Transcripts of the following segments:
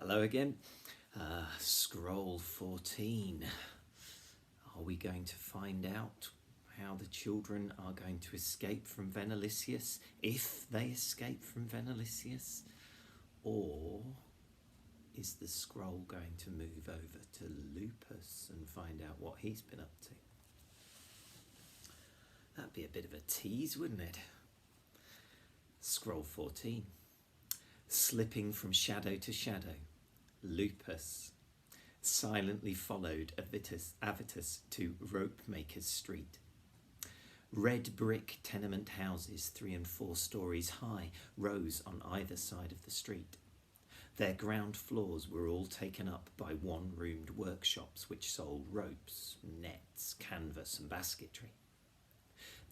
Hello again. Scroll 14. Are we going to find out how the children are going to escape from Venalicius, if they escape from Venalicius? Or is the scroll going to move over to Lupus and find out what he's been up to? That'd be a bit of a tease, wouldn't it? Scroll 14. Slipping from shadow to shadow, Lupus silently followed Avitus to Ropemaker's Street. Red brick tenement houses, 3 and 4 stories high, rose on either side of the street. Their ground floors were all taken up by one-roomed workshops which sold ropes, nets, canvas and basketry.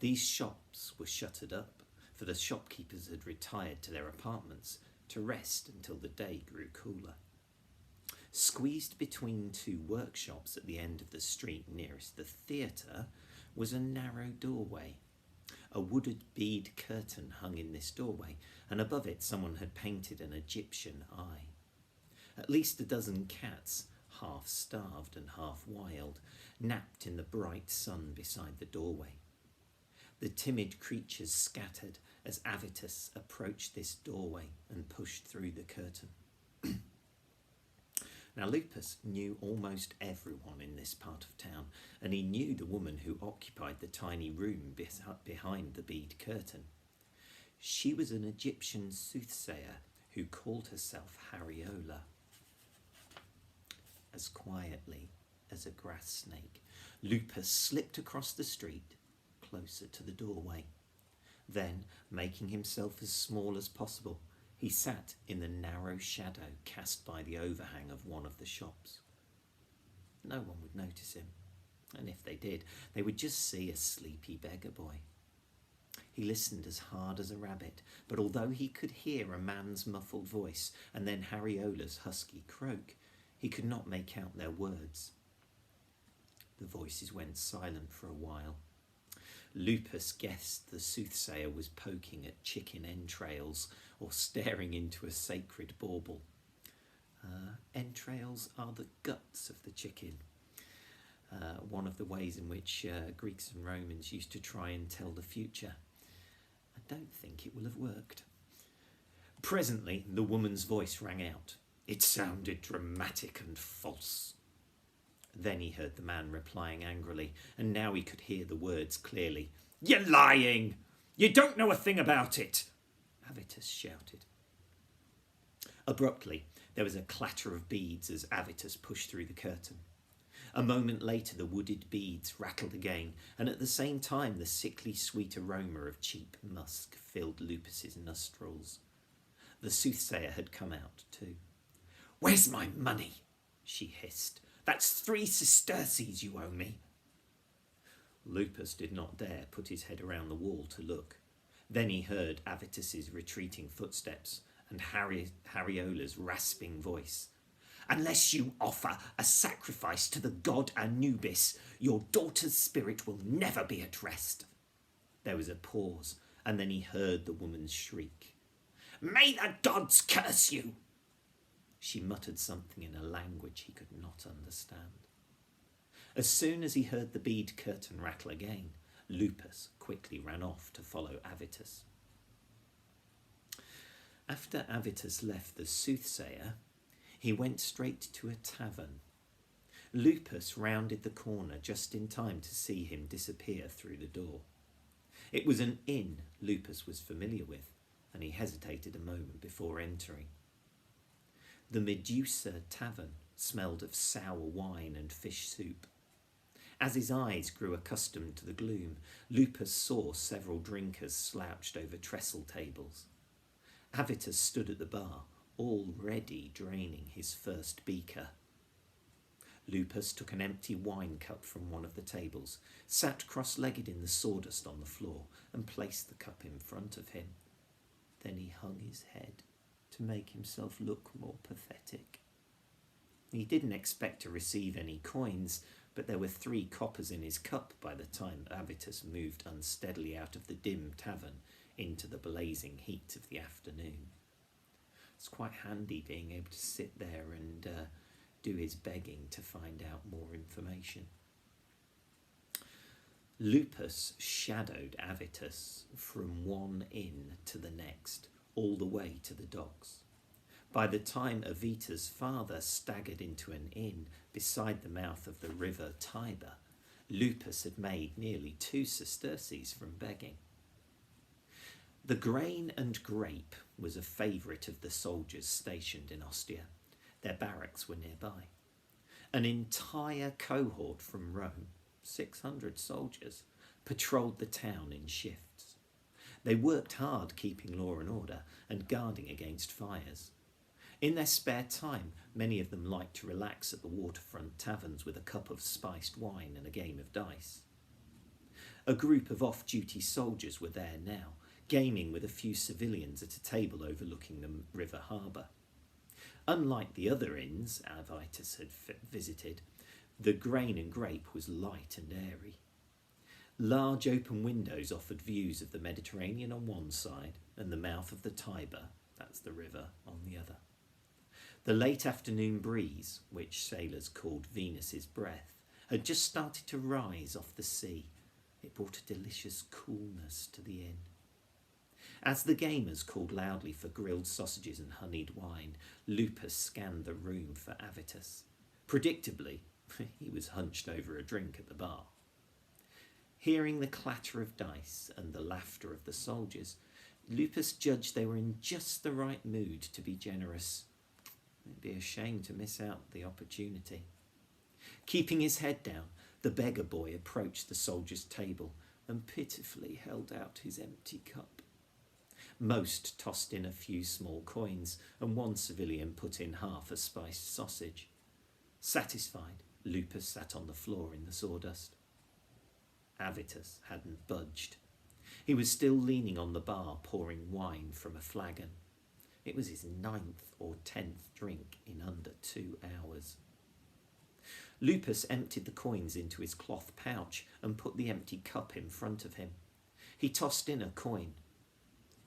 These shops were shuttered up, for the shopkeepers had retired to their apartments to rest until the day grew cooler. Squeezed between 2 workshops at the end of the street nearest the theatre was a narrow doorway. A wooded bead curtain hung in this doorway, and above it someone had painted an Egyptian eye. At least a dozen cats, half starved and half wild, napped in the bright sun beside the doorway. The timid creatures scattered as Avitus approached this doorway and pushed through the curtain. Now Lupus knew almost everyone in this part of town, and he knew the woman who occupied the tiny room behind the bead curtain. She was an Egyptian soothsayer who called herself Hariola. As quietly as a grass snake, Lupus slipped across the street, closer to the doorway. Then, making himself as small as possible, he sat in the narrow shadow cast by the overhang of one of the shops. No one would notice him, and if they did, they would just see a sleepy beggar boy. He listened as hard as a rabbit, but although he could hear a man's muffled voice and then Hariola's husky croak, he could not make out their words. The voices went silent for a while. Lupus guessed the soothsayer was poking at chicken entrails or staring into a sacred bauble. Entrails are the guts of the chicken. One of the ways in which Greeks and Romans used to try and tell the future. I don't think it will have worked. Presently, the woman's voice rang out. It sounded dramatic and false. Then he heard the man replying angrily, and now he could hear the words clearly. "You're lying! You don't know a thing about it!" Avitus shouted. Abruptly, there was a clatter of beads as Avitus pushed through the curtain. A moment later, the wooded beads rattled again, and at the same time, the sickly sweet aroma of cheap musk filled Lupus's nostrils. The soothsayer had come out too. "Where's my money?" she hissed. "That's 3 sesterces you owe me." Lupus did not dare put his head around the wall to look. Then he heard Avitus's retreating footsteps and Hariola's rasping voice. "Unless you offer a sacrifice to the god Anubis, your daughter's spirit will never be at rest." There was a pause, and then he heard the woman's shriek. "May the gods curse you!" She muttered something in a language he could not understand. As soon as he heard the bead curtain rattle again, Lupus quickly ran off to follow Avitus. After Avitus left the soothsayer, he went straight to a tavern. Lupus rounded the corner just in time to see him disappear through the door. It was an inn Lupus was familiar with, and he hesitated a moment before entering. The Medusa tavern smelled of sour wine and fish soup. As his eyes grew accustomed to the gloom, Lupus saw several drinkers slouched over trestle tables. Avitus stood at the bar, already draining his first beaker. Lupus took an empty wine cup from one of the tables, sat cross-legged in the sawdust on the floor, and placed the cup in front of him. Then he hung his head to make himself look more pathetic. He didn't expect to receive any coins, but there were 3 coppers in his cup by the time Avitus moved unsteadily out of the dim tavern into the blazing heat of the afternoon. It's quite handy being able to sit there and do his begging to find out more information. Lupus shadowed Avitus from one inn to the next, all the way to the docks. By the time Avita's father staggered into an inn beside the mouth of the river Tiber, Lupus had made nearly 2 sesterces from begging. The grain and grape was a favourite of the soldiers stationed in Ostia. Their barracks were nearby. An entire cohort from Rome, 600 soldiers, patrolled the town in shifts. They worked hard keeping law and order and guarding against fires. In their spare time, many of them liked to relax at the waterfront taverns with a cup of spiced wine and a game of dice. A group of off-duty soldiers were there now, gaming with a few civilians at a table overlooking the river harbour. Unlike the other inns Avitus had visited, the grain and grape was light and airy. Large open windows offered views of the Mediterranean on one side and the mouth of the Tiber, that's the river, on the other. The late afternoon breeze, which sailors called Venus's breath, had just started to rise off the sea. It brought a delicious coolness to the inn. As the gamers called loudly for grilled sausages and honeyed wine, Lupus scanned the room for Avitus. Predictably, he was hunched over a drink at the bar. Hearing the clatter of dice and the laughter of the soldiers, Lupus judged they were in just the right mood to be generous. It'd be a shame to miss out the opportunity. Keeping his head down, the beggar boy approached the soldier's table and pitifully held out his empty cup. Most tossed in a few small coins, and one civilian put in half a spiced sausage. Satisfied, Lupus sat on the floor in the sawdust. Avitus hadn't budged. He was still leaning on the bar, pouring wine from a flagon. It was his 9th or 10th drink in under 2 hours. Lupus emptied the coins into his cloth pouch and put the empty cup in front of him. He tossed in a coin.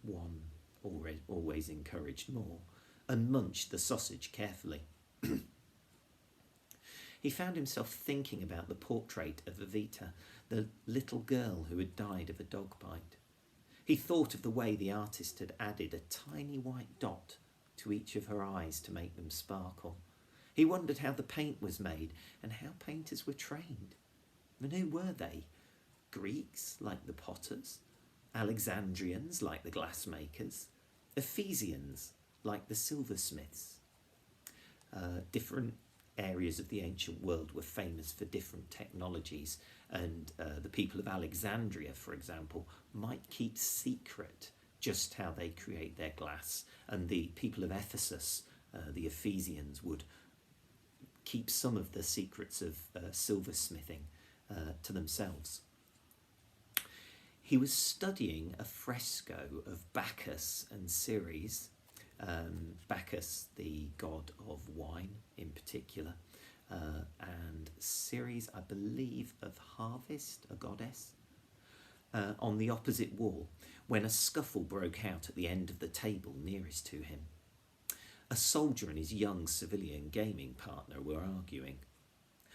One always encouraged more, and munched the sausage carefully. He found himself thinking about the portrait of Avita, the little girl who had died of a dog bite. He thought of the way the artist had added a tiny white dot to each of her eyes to make them sparkle. He wondered how the paint was made and how painters were trained. And who were they? Greeks, like the potters? Alexandrians, like the glassmakers? Ephesians, like the silversmiths? Different areas of the ancient world were famous for different technologies, and the people of Alexandria, for example, might keep secret just how they create their glass, and the people of Ephesus, the Ephesians, would keep some of the secrets of silversmithing to themselves. He was studying a fresco of Bacchus and Ceres, Bacchus, the god of wine in particular, and Ceres, I believe, of harvest, a goddess, on the opposite wall, when a scuffle broke out at the end of the table nearest to him. A soldier and his young civilian gaming partner were arguing.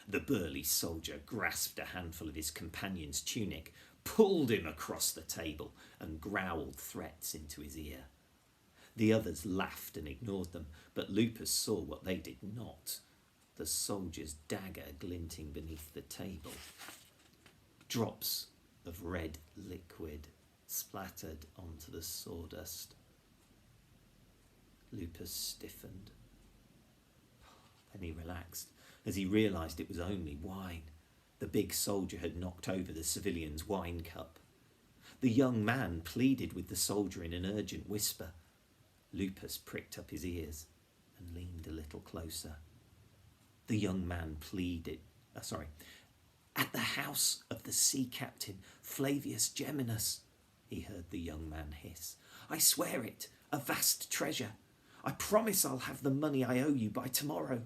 The burly soldier grasped a handful of his companion's tunic, pulled him across the table, and growled threats into his ear. The others laughed and ignored them, but Lupus saw what they did not: the soldier's dagger glinting beneath the table. Drops of red liquid splattered onto the sawdust. Lupus stiffened. Then he relaxed as he realised it was only wine. The big soldier had knocked over the civilian's wine cup. The young man pleaded with the soldier in an urgent whisper. Lupus pricked up his ears and leaned a little closer. The young man pleaded, at the house of the sea captain Flavius Geminus, he heard the young man hiss. I swear it, a vast treasure. I promise I'll have the money I owe you by tomorrow.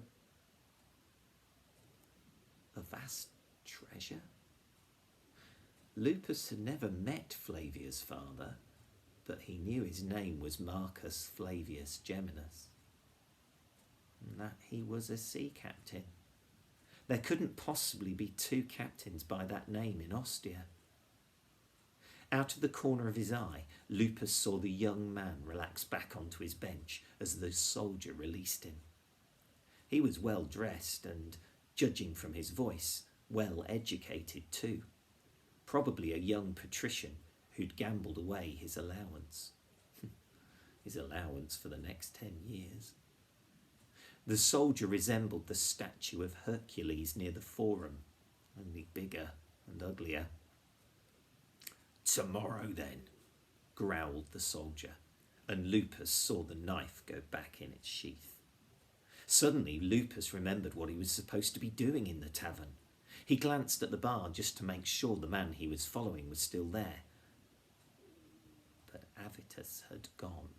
A vast treasure? Lupus had never met Flavia's father. but he knew his name was Marcus Flavius Geminus, and that he was a sea captain. There couldn't possibly be two captains by that name in Ostia. Out of the corner of his eye, Lupus saw the young man relax back onto his bench as the soldier released him. He was well dressed and, judging from his voice, well educated too. Probably a young patrician who'd gambled away his allowance. His allowance for the next 10 years. The soldier resembled the statue of Hercules near the Forum, only bigger and uglier. "Tomorrow, then," growled the soldier, and Lupus saw the knife go back in its sheath. Suddenly, Lupus remembered what he was supposed to be doing in the tavern. He glanced at the bar just to make sure the man he was following was still there. But Avitus had gone.